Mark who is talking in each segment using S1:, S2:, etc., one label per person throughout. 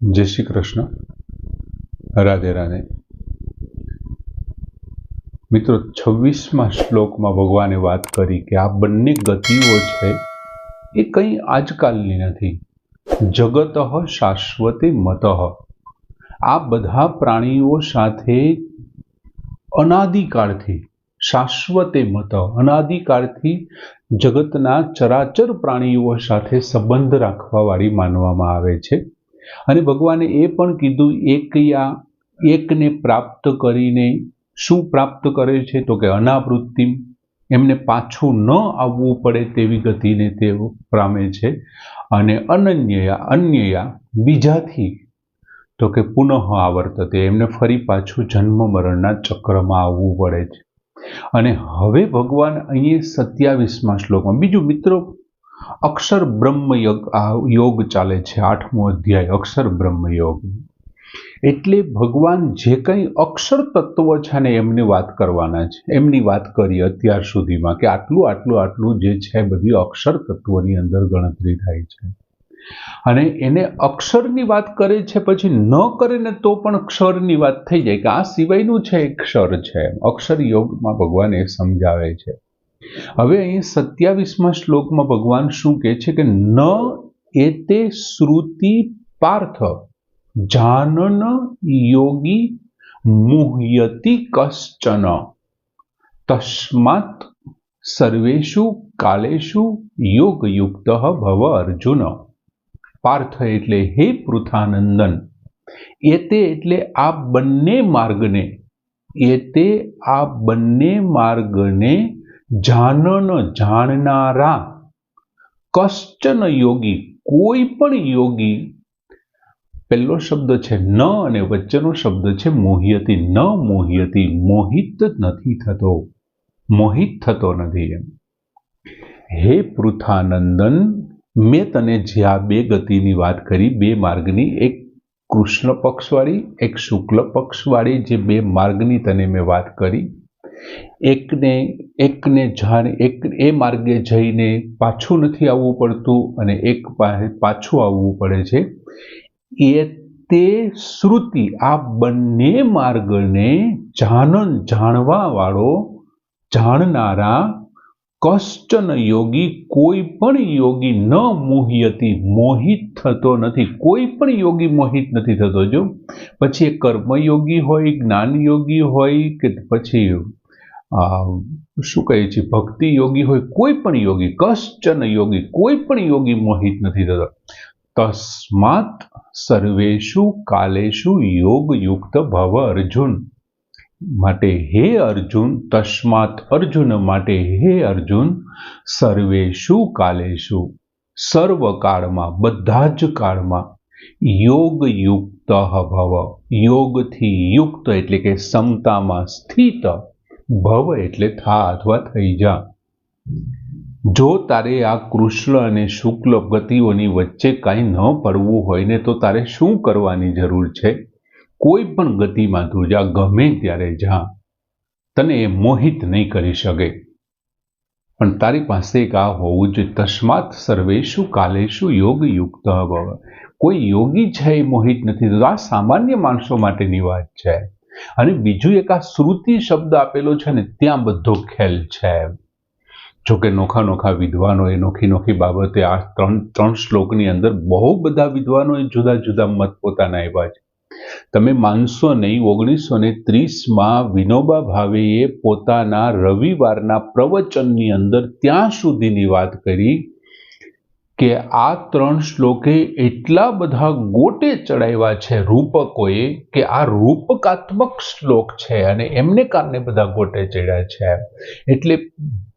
S1: जय श्री कृष्ण, राधे राधे। मित्रों, 26मा श्लोकમાં ભગવાને વાત કરી કે આ બંને ગતિઓ છે એ કંઈ આજકાલની નથી. જગતઃ શાશ્વતે મતઃ. આ બધા પ્રાણીઓ સાથે અનાદિકાળથી, શાશ્વતે મત, અનાદિકાળથી જગતના ચરાચર પ્રાણીઓ સાથે સંબંધ રાખવાવાળી માનવામાં આવે છે. અને ભગવાને એ પણ કીધું એકને પ્રાપ્ત કરીને શું પ્રાપ્ત કરે છે તો કે અનાવૃત્તિ, એમને પાછું ન આવવું પડે તેવી ગતિને તે પામે છે. અને અન્યયા બીજાથી તો કે પુનઃ આવર્તતે, એમને ફરી પાછું જન્મ મરણના ચક્રમાં આવવું પડે છે. અને હવે ભગવાન અહીં 27મા શ્લોકમાં બીજું, મિત્રો, અક્ષર બ્રહ્મ યોગ ચાલે છે. 8મો અધ્યાય અક્ષર બ્રહ્મ યોગ. એટલે ભગવાન જે કંઈ અક્ષર તત્વ છે ને એમની વાત કરવાના છે. એમની વાત કરી અત્યાર સુધીમાં કે આટલું જે છે બધી અક્ષર તત્વની અંદર ગણતરી થાય છે. અને એને અક્ષરની વાત કરે છે, પછી ન કરે ને તો પણ ક્ષરની વાત થઈ જાય કે આ સિવાયનું છે એક ક્ષર છે. અક્ષર યોગમાં ભગવાન એ સમજાવે છે. હવે અહીં 27મા શ્લોકમાં ભગવાન શું કહે છે કે ન એતે શ્રુતિ પાર્થ જાનન યોગી મુહ્યતિ કશ્ચન તસ્માત સર્વેષુ કાલેષુ યોગયુક્ત ભવ અર્જુન. પાર્થ એટલે હે પૃથાનંદન, એતે એટલે આ બંને માર્ગને જાનન જાણનારા, કશ્ચન યોગી કોઈ પણ યોગી, પહેલો શબ્દ છે ન અને વચ્ચેનો શબ્દ છે મોહ્યતિ. ન મોહ્યતિ, મોહિત થતો નથી. એમ હે પૃથાનંદન, મેં તને જે આ બે ગતિની વાત કરી, બે માર્ગની, એક કૃષ્ણ પક્ષવાળી, એક શુક્લ પક્ષવાળી, જે બે માર્ગની તને મેં વાત કરી, એ માર્ગે જઈને પાછું નથી આવવું પડતું અને એક પાછું આવવું પડે છે. એ તે શ્રુતિ, આ બંને માર્ગને જાણનારા, કશ્ચન યોગી કોઈ પણ યોગી, ન મુહ્યતિ મોહિત થતો નથી. કોઈ પણ યોગી મોહિત નથી થતો. જો પછી એ કર્મયોગી હોય, જ્ઞાન યોગી હોય કે પછી શું કહે છે ભક્તિ યોગી હોય, કોઈ પણ યોગી, કશ્ચન યોગી, કોઈ પણ યોગી મોહિત નથી થતો. તસ્માત સર્વેષુ કાલેષુ યોગયુક્ત ભવ અર્જુન. માટે હે અર્જુન, તસ્માત અર્જુન માટે હે અર્જુન, સર્વેષુ કાલેષુ, સર્વકાળમાં, બધા જ કાળમાં, યોગયુક્ત ભવ, યોગથી યુક્ત એટલે કે સમતામાં સ્થિત, ભવ એટલે થા અથવા થઈ જા. જો તારે આ કૃષ્ણ અને શુક્લ ગતિઓની વચ્ચે કાંઈ ન પડવું હોય ને તો તારે શું કરવાની જરૂર છે? કોઈ પણ ગતિમાં તું જા, ગમે ત્યારે જા, તને એ મોહિત નહીં કરી શકે. પણ તારી પાસે એક આ હોવું જોઈએ, તસ્માત સર્વેષુ કાલેષુ યોગયુક્ત ભવ. કોઈ યોગી છે એ મોહિત નથી થતો. આ સામાન્ય માણસો માટેની વાત છે. અને બીજું એક આ શ્રુતિ શબ્દ આપેલો છે ને, ત્યાં બધો ખેલ છે. જોકે નોખા વિદ્વાનોએ નોખી બાબતે આ ત્રણ શ્લોકની અંદર બહુ બધા વિદ્વાનોએ જુદા જુદા મત પોતાના આપ્યા છે. તમે માનશો નહીં, 1930માં વિનોબા ભાવેએ પોતાના રવિવારના પ્રવચનની અંદર ત્યાં સુધીની વાત કરી કે આ 3 શ્લોકે એટલા બધા ગોટે ચડાવ્યા છે રૂપકોએ કે આ રૂપકાત્મક શ્લોક છે અને એમને કારણે બધા ગોટે ચડ્યા છે. એટલે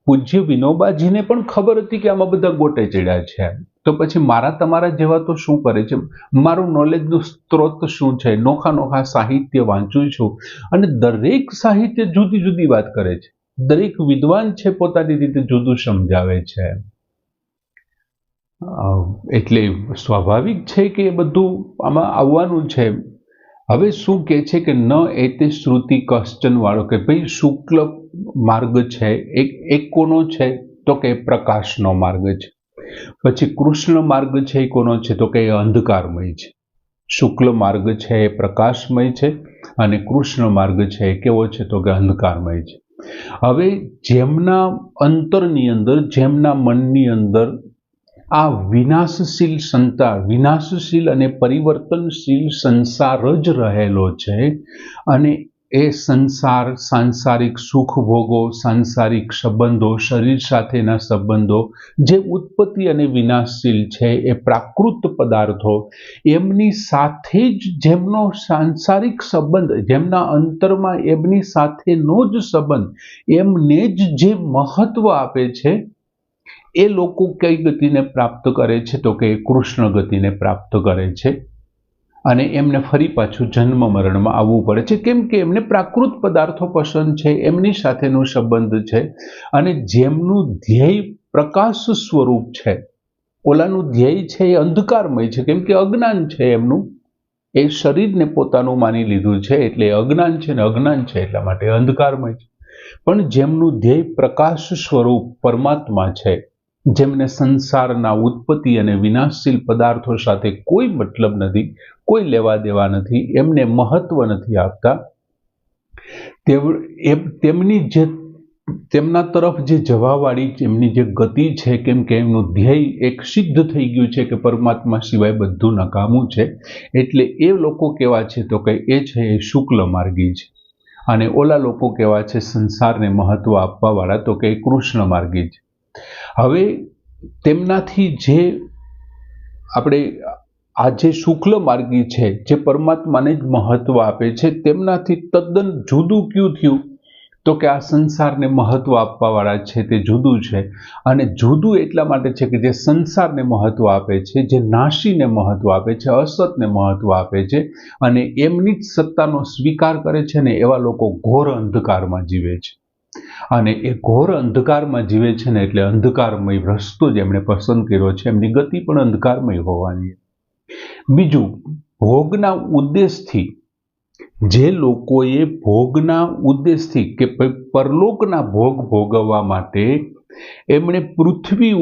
S1: પૂજ્ય વિનોબાજીને પણ ખબર હતી કે આમાં બધા ગોટે ચડ્યા છે. તો પછી મારા તમારા જેવા તો શું કરે છે? મારું નોલેજનું સ્ત્રોત શું છે? નોખા સાહિત્ય વાંચું છું અને દરેક સાહિત્ય જુદી જુદી વાત કરે છે. દરેક વિદ્વાન છે પોતાની રીતે જુદું સમજાવે છે. એટલે સ્વાભાવિક છે કે એ બધું આમાં આવવાનું છે. હવે શું કહે છે કે ન એતે શ્રુતિ કશ્ચન વાળો, કે ભાઈ શુક્લ માર્ગ છે, એક કોનો છે તો કે પ્રકાશનો માર્ગ છે. પછી કૃષ્ણ માર્ગ છે એ કોનો છે તો કે અંધકારમય છે. શુક્લ માર્ગ છે એ પ્રકાશમય છે અને કૃષ્ણ માર્ગ છે એ કેવો છે તો કે અંધકારમય છે. હવે જેમના અંતરની અંદર, જેમના મનની અંદર આ વિનાશશીલ અને પરિવર્તનશીલ સંસાર જ રહેલો છે અને એ સંસાર, સાંસારિક સુખ ભોગો, સાંસારિક સંબંધો, શરીર સાથેના સંબંધો જે ઉત્પત્તિ અને વિનાશશીલ છે, એ પ્રાકૃત પદાર્થો, એમની સાથે જ જેમનો સાંસારિક સંબંધ, જેમના અંતરમાં એમની સાથેનો જ સંબંધ, એમને જ જે મહત્વ આપે છે, એ લોકો કઈ ગતિને પ્રાપ્ત કરે છે તો કે કૃષ્ણ ગતિને પ્રાપ્ત કરે છે. અને એમને ફરી પાછું જન્મ મરણમાં આવવું પડે છે, કેમ કે એમને પ્રાકૃત પદાર્થો પસંદ છે, એમની સાથેનો સંબંધ છે. અને જેમનું ધ્યેય પ્રકાશ સ્વરૂપ છે, ઓલાનું ધ્યેય છે એ અંધકારમય છે, કેમ કે અજ્ઞાન છે એમનું, એ શરીરને પોતાનું માની લીધું છે એટલે અજ્ઞાન છે, ને અજ્ઞાન છે એટલા માટે અંધકારમય છે. પણ જેમનું ધ્યેય પ્રકાશ સ્વરૂપ પરમાત્મા છે, જેમને સંસારના ઉત્પત્તિ અને વિનાશશીલ પદાર્થો સાથે કોઈ મતલબ નથી, કોઈ લેવા દેવા નથી, એમને મહત્વ નથી આપતા, તેમના તરફ જે જવાવાળી એમની જે ગતિ છે, કેમ કે એમનું ધ્યેય એક સિદ્ધ થઈ ગયું છે કે પરમાત્મા સિવાય બધું નકામું છે, એટલે એ લોકો કેવા છે તો કે એ છે એ શુક્લ માર્ગી છે. અને ઓલા લોકો કેવા છે સંસારને મહત્વ આપવા વાળા તો કે કૃષ્ણ માર્ગી છે. હવે તેમનાથી જે આપણે આ જે શુક્લ માર્ગી છે, જે પરમાત્માને જ મહત્વ આપે છે, તેમનાથી તદ્દન જુદું ક્યું થયું તો કે આ સંસારને મહત્વ આપવા વાળા છે તે જુદું છે. અને જુદું એટલા માટે છે કે જે સંસારને મહત્વ આપે છે, જે નાશીને મહત્વ આપે છે, અસતને મહત્વ આપે છે અને એમની જ સત્તાનો સ્વીકાર કરે છે ને, એવા લોકો ઘોર અંધકારમાં જીવે છે. અને એ ઘોર અંધકારમાં જીવે છે ને, એટલે અંધકારમય રસ્તો જેમણે પસંદ કર્યો છે, એમની ગતિ પણ અંધકારમય હોવાની. બીજું, ભોગના ઉદ્દેશથી, જે લોકોએ ભોગના ઉદ્દેશથી કે પરલોકના ભોગ ભોગવવા માટે એમણે પૃથ્વી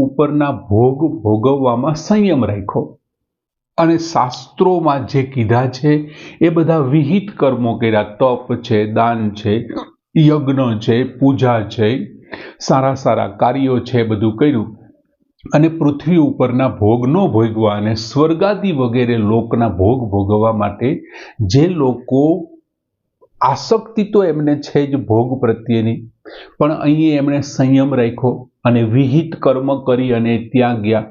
S1: ઉપરના ભોગ ભોગવવામાં સંયમ રાખ્યો અને શાસ્ત્રોમાં જે કીધા છે એ બધા વિહિત કર્મો કર્યા, તપ છે, દાન છે, યજ્ઞ છે, પૂજા છે, સારા સારા કાર્યો છે, બધું કર્યું અને પૃથ્વી ઉપરના ભોગ ન ભોગવા અને સ્વર્ગાદી વગેરે લોકના ભોગ ભોગવવા માટે જે લોકો આસક્તિ તો એમને છે જ ભોગ પ્રત્યેની, પણ અહીં એમણે સંયમ રાખ્યો અને વિહિત કર્મ કરી અને ત્યાં ગયા,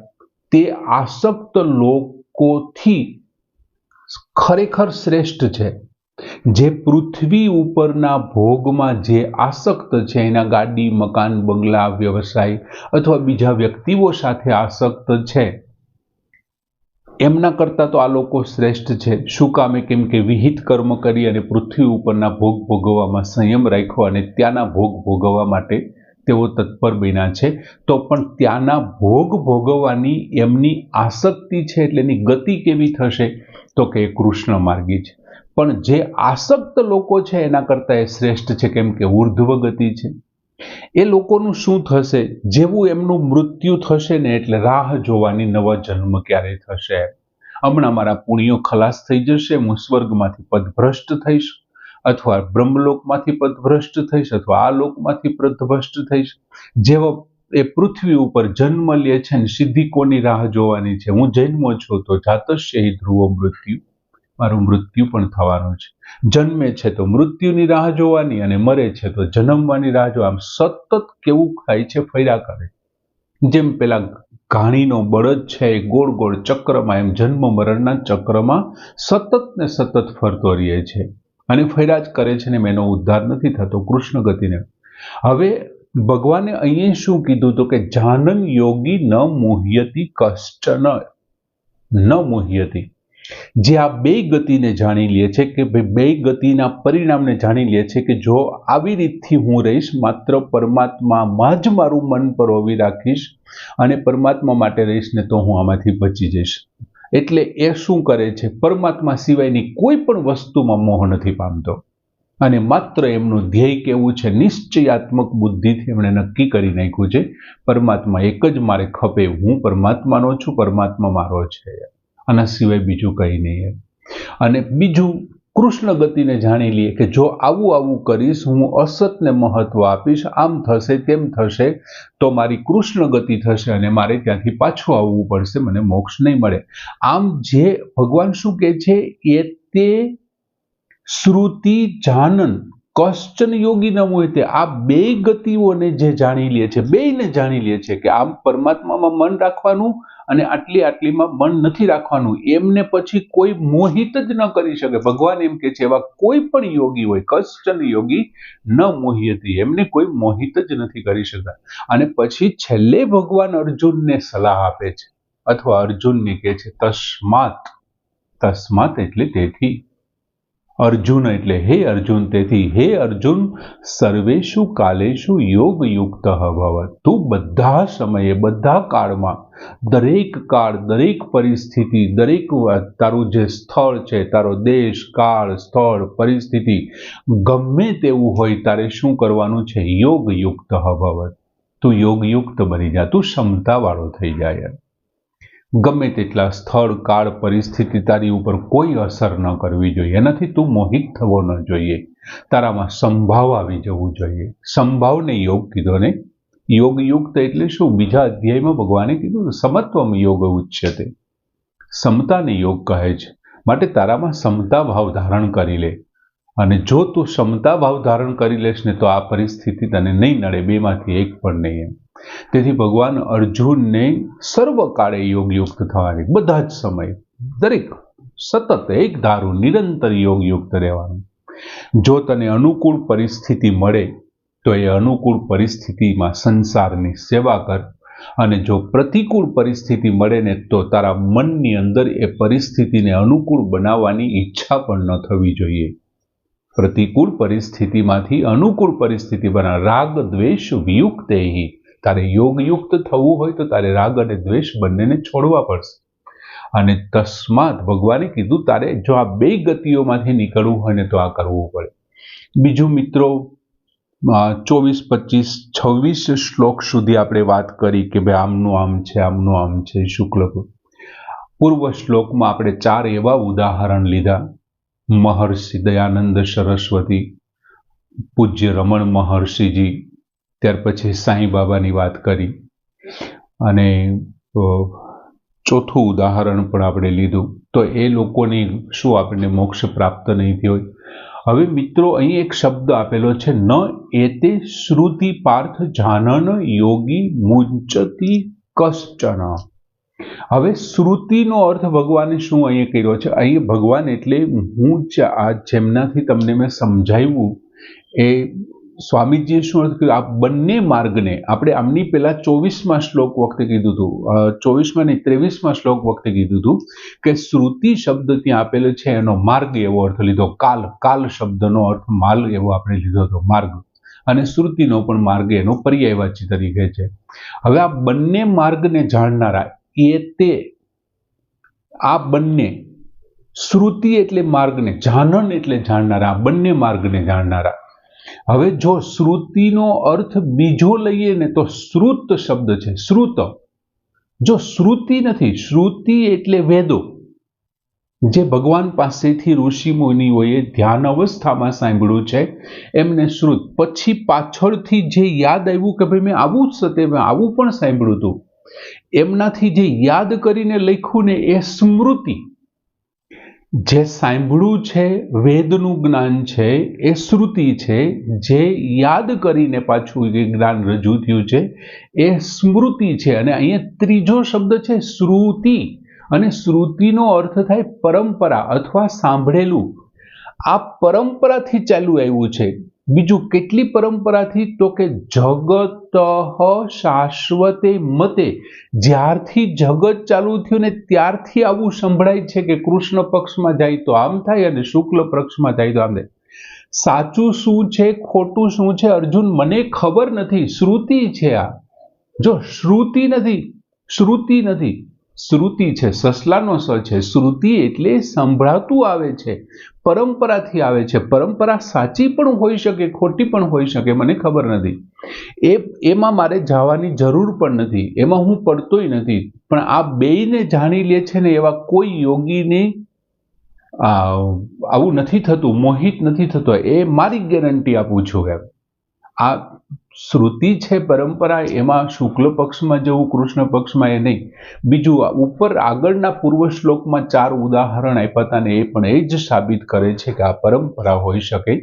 S1: તે આસક્ત લોકોથી ખરેખર શ્રેષ્ઠ છે. જે પૃથ્વી ઉપરના ભોગમાં જે આસક્ત છે, એના ગાડી, મકાન, બંગલા, વ્યવસાય અથવા બીજા વ્યક્તિઓ સાથે આસક્ત છે, એમના કરતાં તો આ લોકો શ્રેષ્ઠ છે. શું કામે? કેમ કે વિહિત કર્મ કરી અને પૃથ્વી ઉપરના ભોગ ભોગવવામાં સંયમ રાખ્યો અને ત્યાંના ભોગ ભોગવવા માટે તેઓ તત્પર બન્યા છે. તો પણ ત્યાંના ભોગ ભોગવવાની એમની આસક્તિ છે, એટલે એની ગતિ કેવી થશે તો કે કૃષ્ણ માર્ગી છે. પણ જે આસક્ત લોકો છે એના કરતાં એ શ્રેષ્ઠ છે, કેમ કે ઉર્ધ્વ ગતિ છે. એ લોકોનું શું થશે? જેવું એમનું મૃત્યુ થશે ને, એટલે રાહ જોવાની નવો જન્મ ક્યારે થશે. હમણાં મારા પુણ્યો ખલાસ થઈ જશે, હું સ્વર્ગમાંથી પદભ્રષ્ટ થઈશ, અથવા બ્રહ્મલોકમાંથી પદભ્રષ્ટ થઈશ, અથવા આ લોકમાંથી પદભ્રષ્ટ થઈશ. જેવો એ પૃથ્વી ઉપર જન્મ લે છે ને, સીધી કોની રાહ જોવાની છે? હું જન્મો છું તો જાતસ્ય હિ ધ્રુવો મૃત્યુ, મારું મૃત્યુ પણ થવાનું છે. જન્મે છે તો મૃત્યુની રાહ જોવાની અને મરે છે તો જન્મવાની રાહ જોવા. આમ સતત કેવું ખાય છે, ફર્યા કરે. જેમ પેલા ઘાણીનો બળદ છે એ ગોળ ગોળ ચક્રમાં, એમ જન્મ મરણના ચક્રમાં સતત ને સતત ફરતો રહે છે અને ફર્યા જ કરે છે ને, એનો ઉદ્ધાર નથી થતો કૃષ્ણ ગતિને. હવે ભગવાને અહીંયા શું કીધું તો કે જાનન યોગી ન મુહ્યતિ કશ્ચન ન મુહ્યતિ. જે આ બે ગતિને જાણી લે છે, કે ભાઈ બે ગતિના પરિણામને જાણી લે છે, કે જો આવી રીતથી હું રહીશ, માત્ર પરમાત્મામાં જ મારું મન પરોવી રાખીશ અને પરમાત્મા માટે રહીશ ને, તો હું આમાંથી બચી જઈશ. એટલે એ શું કરે છે? પરમાત્મા સિવાયની કોઈ પણ વસ્તુમાં મોહ નથી પામતો અને માત્ર એમનું ધ્યેય કેવું છે? નિશ્ચયાત્મક બુદ્ધિથી એમણે નક્કી કરી નાખ્યું છે પરમાત્મા એક જ મારે ખપે, હું પરમાત્માનો છું, પરમાત્મા મારો છે. આના સિવાય બીજું કંઈ નહીં. અને બીજું, કૃષ્ણ ગતિને જાણી લઈએ કે જો આવું આવું કરીશ, હું અસતને મહત્વ આપીશ, આમ થશે તેમ થશે તો મારી કૃષ્ણ ગતિ થશે અને મારે ત્યાંથી પાછું આવવું પડશે, મને મોક્ષ નહીં મળે. આમ જે ભગવાન શું કહે છે એ તે શ્રુતિ જાનન કશ્ચન યોગી ન મોહિતે, આ બે ગતિઓને જે જાણી લે છે, બેયને જાણી લે છે કે આમ પરમાત્મામાં મન રાખવાનું અને આટલીમાં મન નથી રાખવાનું, એમને પછી કોઈ મોહિત જ ન કરી શકે. ભગવાન એમ કે છે એવા કોઈ પણ યોગી હોય, કશ્ચન યોગી ન મોહિયતી, એમને કોઈ મોહિત જ નથી કરી શકતા. અને પછી છેલ્લે ભગવાન અર્જુનને સલાહ આપે છે અથવા અર્જુનને કહે છે તસ્માત. તસ્માત એટલે તેથી, અર્જુન એટલે હે અર્જુન, તેથી હે અર્જુન સર્વેષુ કાલેષુ યોગયુક્ત ભવ. તું બધા સમયે, બધા કાળમાં, દરેક કાળ, દરેક પરિસ્થિતિ, દરેક તારું જે સ્થળ છે, તારો દેશ, કાળ, સ્થળ, પરિસ્થિતિ ગમે તેવું હોય, તારે શું કરવાનું છે? યોગયુક્ત ભવ. તું યોગયુક્ત બની જા, તું ક્ષમતાવાળો થઈ જાય. ગમે તેટલા સ્થળ, કાળ, પરિસ્થિતિ તારી ઉપર કોઈ અસર ન કરવી જોઈએ, એનાથી તું મોહિત થવો ન જોઈએ. તારામાં સંભાવ આવી જવું જોઈએ. સંભાવને યોગ કીધો ને. યોગયુક્ત એટલે શું? બીજા અધ્યાયમાં ભગવાને કીધું સમત્વમ યોગ ઉચ્યતે, સમતાને યોગ કહે છે. માટે તારામાં સમતા ભાવ ધારણ કરી લે. અને જો તું સમતા ભાવ ધારણ કરી લેશ ને તો આ પરિસ્થિતિ તને નહીં નડે, બેમાંથી એક પણ નહીં. તેથી ભગવાન અર્જુનને સર્વકાળે યોગયુક્ત થવાની, બધા જ સમય, દરેક સતત એક ધારું નિરંતર યોગયુક્ત રહેવાનું. જો તને અનુકૂળ પરિસ્થિતિ મળે તો એ અનુકૂળ પરિસ્થિતિમાં સંસારની સેવા કર, અને જો પ્રતિકૂળ પરિસ્થિતિ મળે ને તો તારા મનની અંદર એ પરિસ્થિતિને અનુકૂળ બનાવવાની ઈચ્છા પણ ન થવી જોઈએ. પ્રતિકૂળ પરિસ્થિતિમાંથી અનુકૂળ પરિસ્થિતિ બના. રાગ દ્વેષ વિયુક્તેહિ. તારે યોગયુક્ત થવું હોય તો તારે રાગ અને દ્વેષ બંનેને છોડવા પડશે. અને તસ્માત ભગવાને કીધું તારે જો આ બે ગતિઓમાંથી નીકળવું હોય ને તો આ કરવું પડે. બીજું મિત્રો, 24, 25, 26 શ્લોક સુધી આપણે વાત કરી કે ભાઈ આમનું આમ છે, આમનું આમ છે. શુક્લ પૂર્વ શ્લોકમાં આપણે 4 એવા ઉદાહરણ લીધા. મહર્ષિ દયાનંદ સરસ્વતી, પૂજ્ય રમણ મહર્ષિજી, ત્યાર પછી સાંઈ બાબાની વાત કરી, અને ચોથું ઉદાહરણ પણ આપણે લીધું. તો એ લોકોની શું આપણને મોક્ષ પ્રાપ્ત નહીં થયો હોય. હવે મિત્રો અહીં એક શબ્દ આપેલો છે, ન એતે શ્રુતિ પાર્થ જાનન યોગી મુંચતી કશ્ચન. હવે શ્રુતિનો અર્થ ભગવાને શું અહીંયા કર્યો છે? અહીં ભગવાન એટલે હું આ જેમનાથી તમને મેં સમજાવ્યું એ સ્વામીજીએ શું અર્થ કર્યો? આ બંને માર્ગને આપણે આમની પહેલા 24મા શ્લોક વખતે કીધું હતું, 24મા નહીં 23મા શ્લોક વખતે કીધું હતું કે શ્રુતિ શબ્દ ત્યાં આપેલો છે એનો માર્ગ એવો અર્થ લીધો. કાલ શબ્દનો અર્થ માલ એવો આપણે લીધો હતો, માર્ગ. અને શ્રુતિનો પણ માર્ગ એનો પર્યાયવાચી તરીકે છે. હવે આ બંને માર્ગને જાણનારા એ તે, આ બંને, શ્રુતિ એટલે માર્ગને, જાનન એટલે જાણનારા, આ બંને માર્ગને જાણનારા. હવે જો શ્રુતિનો અર્થ બીજો લઈએ ને તો શ્રુત શબ્દ છે, શ્રુત. જો શ્રુતિ નથી, શ્રુતિ એટલે વેદો, જે ભગવાન પાસેથી ઋષિ મુનિઓએ ધ્યાન અવસ્થામાં સાંભળ્યું છે એમને શ્રુત. પછી પાછળથી જે યાદ આવ્યું કે ભાઈ મેં આવું જ સત્ય, મેં આવું પણ સાંભળ્યું હતું, એમનાથી જે યાદ કરીને લખ્યું ને એ સ્મૃતિ. જે સાંભળ્યું છે, વેદનું જ્ઞાન છે એ શ્રુતિ છે, જે યાદ કરીને પાછું જે જ્ઞાન રજૂ થયું છે એ સ્મૃતિ છે. અને અહીંયા ત્રીજો શબ્દ છે શ્રુતિ, અને શ્રુતિનો અર્થ થાય પરંપરા અથવા સાંભળેલું. આ પરંપરાથી ચાલુ આવ્યું છે. બીજું કેટલી પરંપરાથી? તો કે જગત શાશ્વતે મતે, જ્યારથી જગત ચાલુ થયું ને ત્યારથી આવું સંભળાય છે કે કૃષ્ણ પક્ષમાં જાય તો આમ થાય અને શુક્લ પક્ષમાં જાય તો આમ થાય. સાચું શું છે, ખોટું શું છે, અર્જુન મને ખબર નથી. શ્રુતિ છે આ. જો શ્રુતિ નથી, શ્રુતિ છે, સસલાનો સ છે. શ્રુતિ એટલે સંભળાતું આવે છે, પરંપરાથી આવે છે. પરંપરા સાચી પણ હોઈ શકે, ખોટી પણ હોઈ શકે, મને ખબર નથી. એમાં મારે જવાની જરૂર પણ નથી, એમાં હું પડતોય નથી. પણ આ બેયને જાણી લે છે ને એવા કોઈ યોગીને આવું નથી થતું, મોહિત નથી થતો, એ મારી ગેરંટી આપું છું. એમ આ શ્રુતિ છે, પરંપરા, એમાં શુક્લ પક્ષમાં જવું, કૃષ્ણ પક્ષમાં એ નહીં. બીજું ઉપર આગળના પૂર્વ શ્લોકમાં 4 ઉદાહરણ આપ્યા હતા ને એ પણ એ જ સાબિત કરે છે કે આ પરંપરા હોઈ શકે.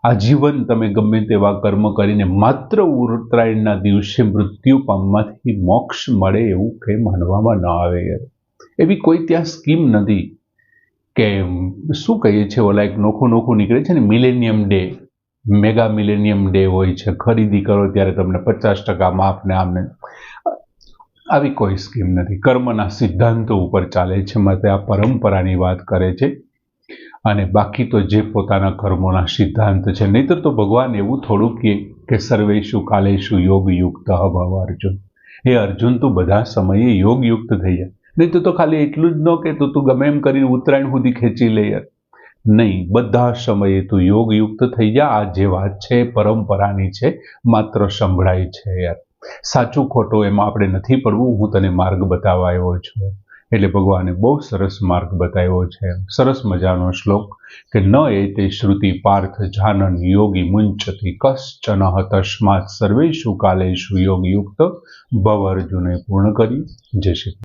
S1: આજીવન તમે ગમે તેવા કર્મ કરીને માત્ર ઉત્તરાયણના દિવસે મૃત્યુ પામવાથી મોક્ષ મળે એવું કંઈ માનવામાં ન આવે. એવી કોઈ ત્યાં સ્કીમ નથી કે શું કહીએ છીએ, ઓલા એક નોખું નીકળે છે ને, millennium day, mega millennium day હોય છે, ખરીદી કરો ત્યારે તમને 50% માફ ને આમને. આવી કોઈ સ્કીમ નથી. કર્મના સિદ્ધાંતો ઉપર ચાલે છે, માટે આ પરંપરાની વાત કરે છે. અને બાકી તો જે પોતાના કર્મોના સિદ્ધાંત છે, નહીતર તો ભગવાન એવું થોડું કે સર્વેશુ કાલેશુ યોગયુક્ત ભવ અર્જુન. એ અર્જુન તું બધા સમયે યોગયુક્ત થઈ જાય. નહીં તો ખાલી એટલું જ ન કે તું ગમે એમ કરીને ઉત્તરાયણ સુધી ખેંચી લે યાર. નહીં, બધા સમયે તું યોગયુક્ત થઈ જા. આ જે વાત છે પરંપરાની છે, માત્ર સંભળાય છે યાર. સાચું ખોટું એમાં આપણે નથી પડવું. હું તને માર્ગ બતાવવા આવ્યો છું. એટલે ભગવાને બહુ સરસ માર્ગ બતાવ્યો છે. સરસ મજાનો શ્લોક કે ન એતે શ્રુતિ પાર્થ જાનન યોગી મુંચતી કશ્ચન તસ્માત સર્વેષુ કાલેષુ યોગયુક્ત ભવ અર્જુને પૂર્ણ કર્યું. જય શ્રી